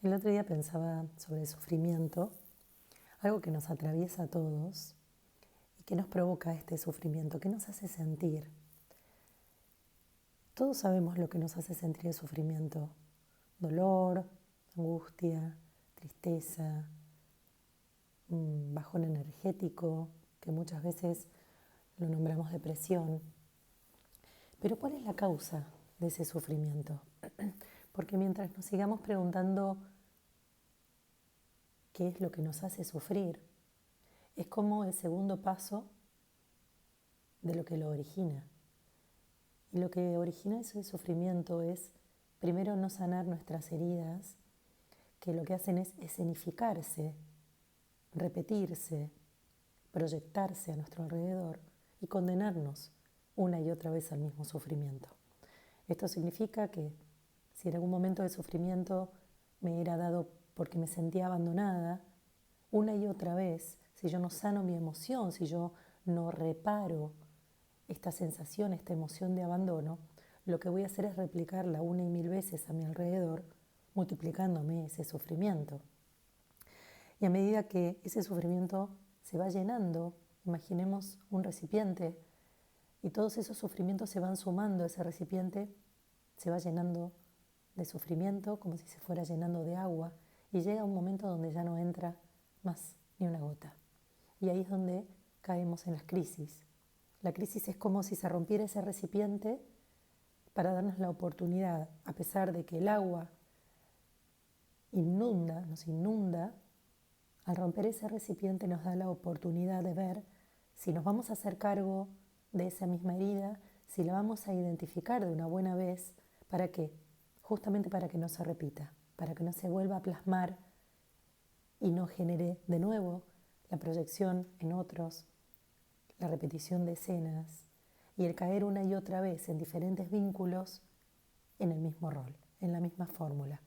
El otro día pensaba sobre el sufrimiento, algo que nos atraviesa a todos y que nos provoca este sufrimiento, que nos hace sentir. Todos sabemos lo que nos hace sentir el sufrimiento: dolor, angustia, tristeza, bajón energético, que muchas veces lo nombramos depresión. Pero ¿cuál es la causa de ese sufrimiento? Porque mientras nos sigamos preguntando qué es lo que nos hace sufrir, es como el segundo paso de lo que lo origina. Y lo que origina ese sufrimiento es, primero, no sanar nuestras heridas, que lo que hacen es escenificarse, repetirse, proyectarse a nuestro alrededor y condenarnos una y otra vez al mismo sufrimiento. Esto significa que si en algún momento de sufrimiento me era dado porque me sentía abandonada, una y otra vez, si yo no sano mi emoción, si yo no reparo esta sensación, esta emoción de abandono, lo que voy a hacer es replicarla una y mil veces a mi alrededor, multiplicándome ese sufrimiento. Y a medida que ese sufrimiento se va llenando, imaginemos un recipiente, y todos esos sufrimientos se van sumando, ese recipiente se va llenando de sufrimiento como si se fuera llenando de agua, y llega un momento donde ya no entra más ni una gota. Y ahí es donde caemos en las crisis. La crisis es como si se rompiera ese recipiente para darnos la oportunidad, a pesar de que el agua nos inunda, al romper ese recipiente nos da la oportunidad de ver si nos vamos a hacer cargo de esa misma herida, si la vamos a identificar de una buena vez. ¿Para qué? Justamente para que no se repita, para que no se vuelva a plasmar y no genere de nuevo la proyección en otros, la repetición de escenas y el caer una y otra vez en diferentes vínculos en el mismo rol, en la misma fórmula.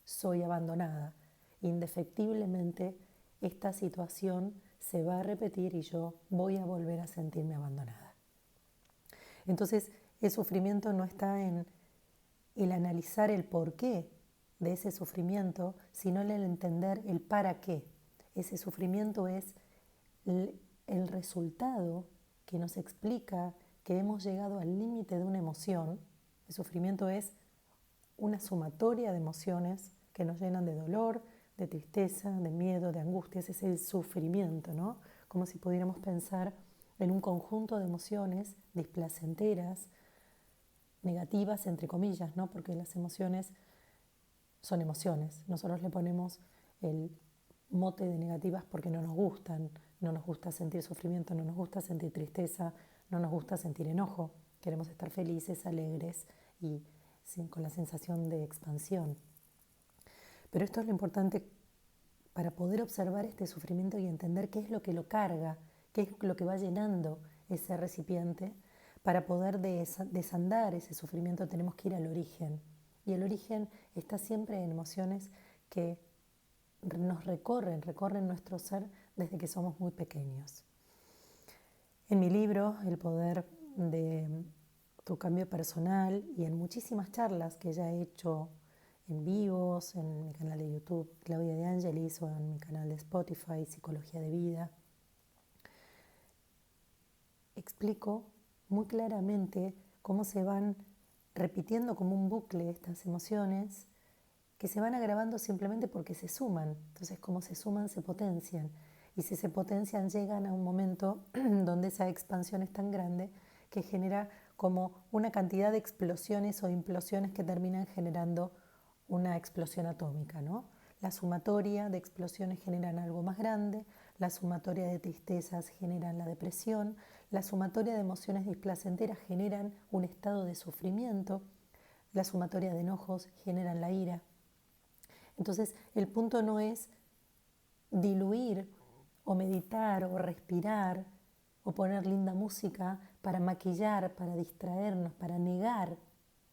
Soy abandonada. Indefectiblemente esta situación se va a repetir y yo voy a volver a sentirme abandonada. Entonces, el sufrimiento no está en el analizar el porqué de ese sufrimiento, sino en el entender el para qué. Ese sufrimiento es el resultado que nos explica que hemos llegado al límite de una emoción. El sufrimiento es una sumatoria de emociones que nos llenan de dolor, de tristeza, de miedo, de angustia. Ese es el sufrimiento, ¿no? Como si pudiéramos pensar en un conjunto de emociones displacenteras, negativas, entre comillas, ¿no? Porque las emociones son emociones. Nosotros le ponemos el mote de negativas porque no nos gustan. No nos gusta sentir sufrimiento, no nos gusta sentir tristeza, no nos gusta sentir enojo. Queremos estar felices, alegres y con la sensación de expansión. Pero esto es lo importante para poder observar este sufrimiento y entender qué es lo que lo carga, qué es lo que va llenando ese recipiente. Para poder desandar ese sufrimiento tenemos que ir al origen. Y el origen está siempre en emociones que nos recorren nuestro ser desde que somos muy pequeños. En mi libro, El poder de tu cambio personal, y en muchísimas charlas que ya he hecho en vivos, en mi canal de YouTube Claudia De Angelis, o en mi canal de Spotify Psicología de Vida, explico muy claramente cómo se van repitiendo como un bucle estas emociones que se van agravando simplemente porque se suman. Entonces, como se suman, se potencian. Y si se potencian, llegan a un momento donde esa expansión es tan grande que genera como una cantidad de explosiones o implosiones que terminan generando una explosión atómica, ¿no? La sumatoria de explosiones generan algo más grande, la sumatoria de tristezas generan la depresión, la sumatoria de emociones displacenteras generan un estado de sufrimiento, la sumatoria de enojos generan la ira. Entonces, el punto no es diluir o meditar o respirar o poner linda música para maquillar, para distraernos, para negar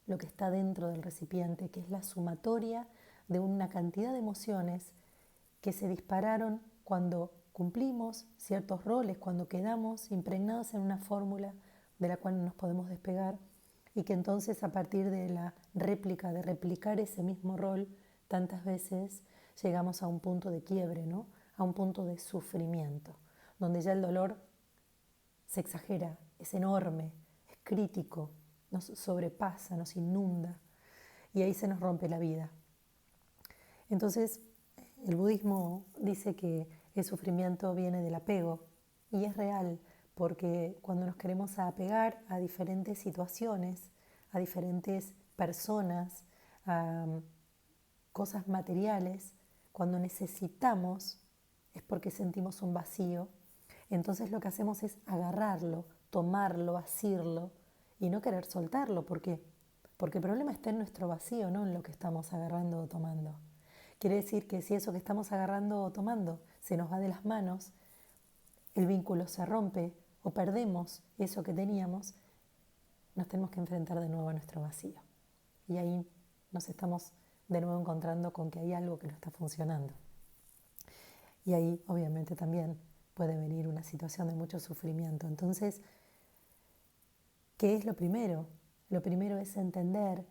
lo que está dentro del recipiente, que es la sumatoria de una cantidad de emociones que se dispararon cuando cumplimos ciertos roles, cuando quedamos impregnados en una fórmula de la cual no nos podemos despegar, y que entonces, a partir de la réplica, de replicar ese mismo rol, tantas veces llegamos a un punto de quiebre, ¿no? A un punto de sufrimiento, donde ya el dolor se exagera, es enorme, es crítico, nos sobrepasa, nos inunda y ahí se nos rompe la vida. Entonces, el budismo dice que el sufrimiento viene del apego y es real porque cuando nos queremos apegar a diferentes situaciones, a diferentes personas, a cosas materiales, cuando necesitamos es porque sentimos un vacío. Entonces lo que hacemos es agarrarlo, tomarlo, asirlo y no querer soltarlo. ¿Por qué? Porque el problema está en nuestro vacío, no en lo que estamos agarrando o tomando. Quiere decir que si eso que estamos agarrando o tomando se nos va de las manos, el vínculo se rompe o perdemos eso que teníamos, nos tenemos que enfrentar de nuevo a nuestro vacío. Y ahí nos estamos de nuevo encontrando con que hay algo que no está funcionando. Y ahí obviamente también puede venir una situación de mucho sufrimiento. Entonces, ¿qué es lo primero? Lo primero es entender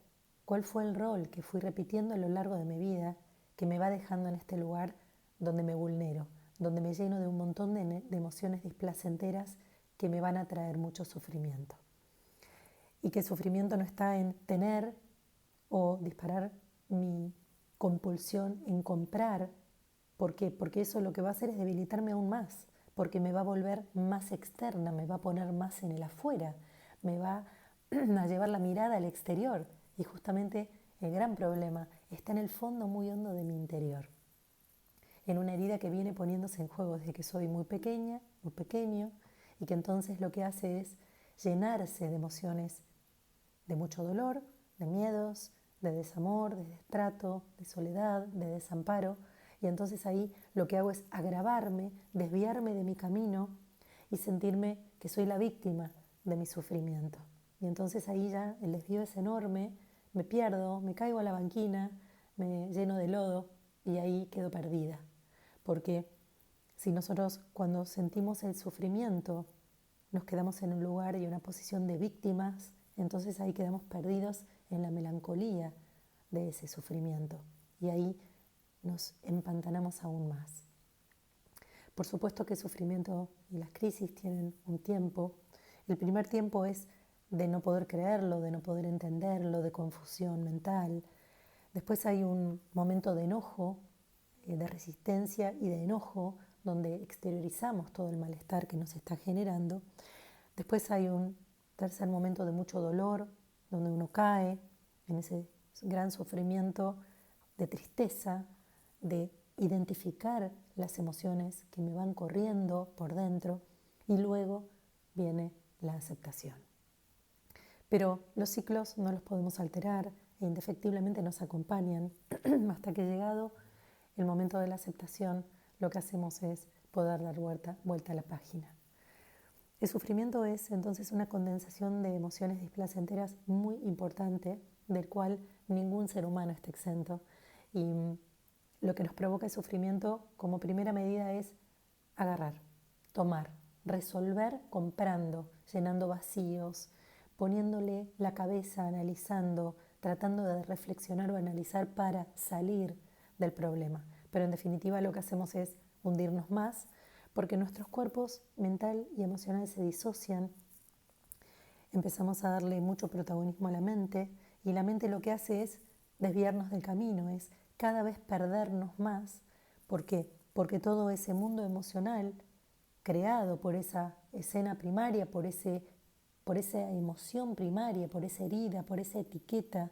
cuál fue el rol que fui repitiendo a lo largo de mi vida que me va dejando en este lugar donde me vulnero, donde me lleno de un montón de emociones displacenteras que me van a traer mucho sufrimiento. Y que el sufrimiento no está en tener o disparar mi compulsión en comprar. ¿Por qué? Porque eso lo que va a hacer es debilitarme aún más, porque me va a volver más externa, me va a poner más en el afuera, me va a llevar la mirada al exterior. Y justamente el gran problema está en el fondo muy hondo de mi interior, en una herida que viene poniéndose en juego desde que soy muy pequeña, muy pequeño, y que entonces lo que hace es llenarse de emociones de mucho dolor, de miedos, de desamor, de destrato, de soledad, de desamparo. Y entonces ahí lo que hago es agravarme, desviarme de mi camino y sentirme que soy la víctima de mi sufrimiento. Y entonces ahí ya el desvío es enorme, me pierdo, me caigo a la banquina, me lleno de lodo y ahí quedo perdida. Porque si nosotros cuando sentimos el sufrimiento nos quedamos en un lugar y una posición de víctimas, entonces ahí quedamos perdidos en la melancolía de ese sufrimiento y ahí nos empantanamos aún más. Por supuesto que el sufrimiento y las crisis tienen un tiempo. El primer tiempo es de no poder creerlo, de no poder entenderlo, de confusión mental. Después hay un momento de enojo, de resistencia y de enojo, donde exteriorizamos todo el malestar que nos está generando. Después hay un tercer momento de mucho dolor, donde uno cae en ese gran sufrimiento de tristeza, de identificar las emociones que me van corriendo por dentro y luego viene la aceptación. Pero los ciclos no los podemos alterar e indefectiblemente nos acompañan hasta que llegado el momento de la aceptación, lo que hacemos es poder dar vuelta a la página. El sufrimiento es entonces una condensación de emociones displacenteras muy importante, del cual ningún ser humano está exento. Y lo que nos provoca el sufrimiento como primera medida es agarrar, tomar, resolver comprando, llenando vacíos, poniéndole la cabeza, analizando, tratando de reflexionar o analizar para salir del problema. Pero en definitiva lo que hacemos es hundirnos más, porque nuestros cuerpos mental y emocional se disocian, empezamos a darle mucho protagonismo a la mente y la mente lo que hace es desviarnos del camino, es cada vez perdernos más. ¿Por qué? Porque todo ese mundo emocional creado por esa escena primaria, por esa emoción primaria, por esa herida, por esa etiqueta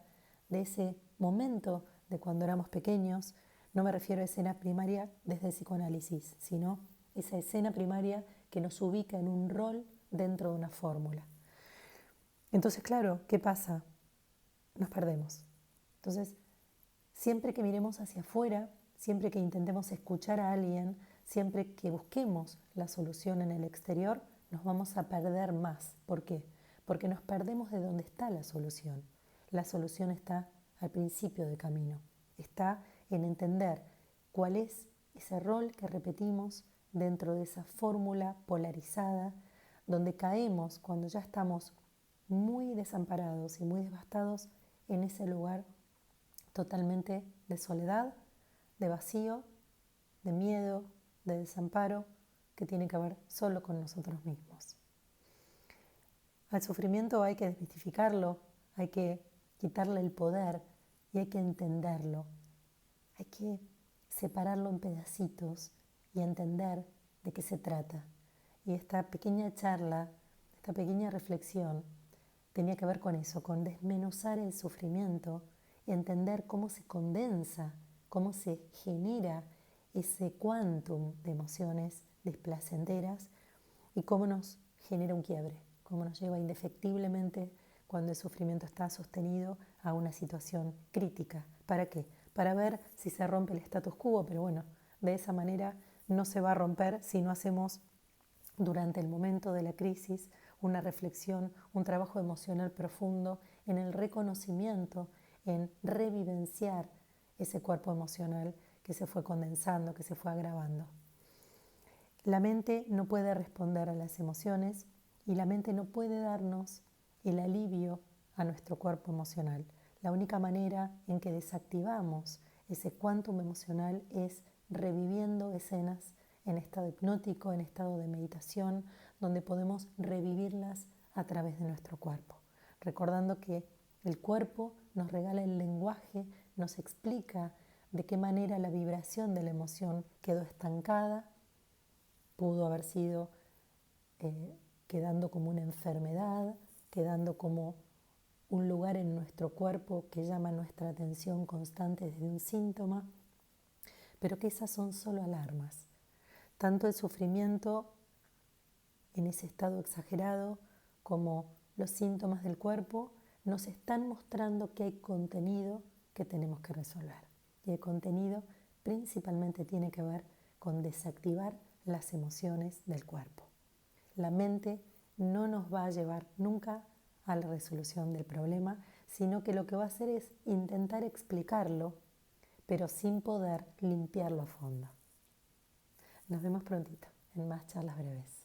de ese momento de cuando éramos pequeños, no me refiero a escena primaria desde el psicoanálisis, sino esa escena primaria que nos ubica en un rol dentro de una fórmula. Entonces, claro, ¿qué pasa? Nos perdemos. Entonces, siempre que miremos hacia afuera, siempre que intentemos escuchar a alguien, siempre que busquemos la solución en el exterior, nos vamos a perder más. ¿Por qué? Porque nos perdemos de dónde está la solución. La solución está al principio del camino. Está en entender cuál es ese rol que repetimos dentro de esa fórmula polarizada, donde caemos cuando ya estamos muy desamparados y muy devastados en ese lugar totalmente de soledad, de vacío, de miedo, de desamparo, que tiene que ver solo con nosotros mismos. Al sufrimiento hay que desmitificarlo, hay que quitarle el poder y hay que entenderlo. Hay que separarlo en pedacitos y entender de qué se trata. Y esta pequeña charla, esta pequeña reflexión, tenía que ver con eso, con desmenuzar el sufrimiento y entender cómo se condensa, cómo se genera ese quantum de emociones displacenteras y cómo nos genera un quiebre, cómo nos lleva indefectiblemente cuando el sufrimiento está sostenido a una situación crítica. ¿Para qué? Para ver si se rompe el status quo, pero bueno, de esa manera no se va a romper si no hacemos durante el momento de la crisis una reflexión, un trabajo emocional profundo en el reconocimiento, en revivenciar ese cuerpo emocional que se fue condensando, que se fue agravando. La mente no puede responder a las emociones y la mente no puede darnos el alivio a nuestro cuerpo emocional. La única manera en que desactivamos ese quantum emocional es reviviendo escenas en estado hipnótico, en estado de meditación, donde podemos revivirlas a través de nuestro cuerpo. Recordando que el cuerpo nos regala el lenguaje, nos explica de qué manera la vibración de la emoción quedó estancada, pudo haber sido quedando como una enfermedad, quedando como un lugar en nuestro cuerpo que llama nuestra atención constante desde un síntoma, pero que esas son solo alarmas. Tanto el sufrimiento en ese estado exagerado como los síntomas del cuerpo nos están mostrando que hay contenido que tenemos que resolver. Y el contenido principalmente tiene que ver con desactivar las emociones del cuerpo. La mente no nos va a llevar nunca a la resolución del problema, sino que lo que va a hacer es intentar explicarlo, pero sin poder limpiarlo a fondo. Nos vemos prontito en más charlas breves.